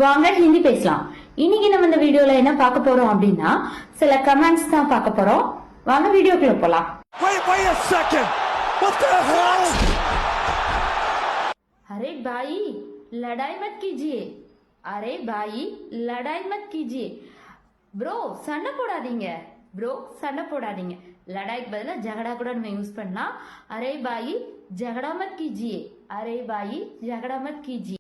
வாங்க ஹிந்தி பேசலாம். இன்னைக்கு நம்ம இந்த வீடியோல என்ன பார்க்க போறோம் அப்படின்னா சில கமெண்ட்ஸ் தான் பார்க்க போறோம். வாங்க வீடியோக்குள்ள போலாம். Wait a second. What the hell? अरे भाई लड़ाई मत कीजिए. अरे भाई लड़ाई मत कीजिए. ப்ரோ சண்டை போடாதீங்க. ப்ரோ சண்டை போடாதீங்க. லடாய்க்கு பதிலா ஜகடா கூட நம்ம யூஸ் பண்ணலாம். அரே பாயி ஜகடா மத் कीजिए. அரே பாயி ஜகடா மத் कीजिए.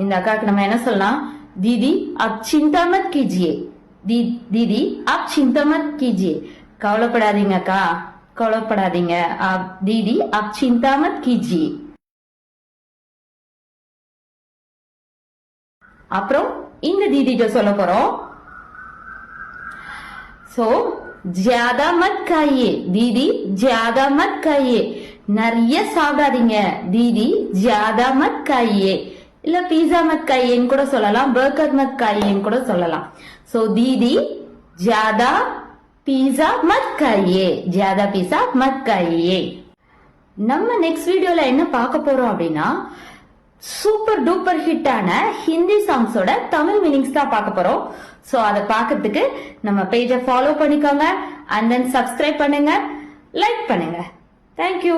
இந்த அக்காக்கு நம்ம என்ன சொல்லலாம்? दीदी आप चिंता मत कीजिए. दीदी आप चिंता मत कीजिए. கவலைப்படாதீங்க அக்கா, கவலைப்படாதீங்க. दीदी आप चिंता मत कीजिए. அப்புறம் இந்த दीदी சொல்ல போறோம். சோ ज्यादा मत खाइए. दीदी ज्यादा मत खाइए. நிறைய சாப்பிடாதீங்க. दीदी ज्यादा मत खाइए. இல்ல பீஸா மத் காயின்னு கூட சொல்லலாம், பர்கர் மத் காயின்னு கூட சொல்லலாம். சோ दीदी ज्यादा பீஸா மத் காயியே. ज्यादा பீஸா மத் காயியே. நம்ம நெக்ஸ்ட் வீடியோல என்ன பார்க்க போறோம் அப்படின்னா சூப்பர் டூப்பர் ஹிட்டான ஹிந்தி சாங்ஸோட தமிழ் மீனிங்ஸ் தான் பார்க்க போறோம். சோ அதை பார்க்கிறதுக்கு நம்ம பேஜை ஃபாலோ பண்ணிக்கோங்க, அண்ட் தென் சப்ஸ்கிரைப் பண்ணுங்க, லைக் பண்ணுங்க. தேங்க்யூ.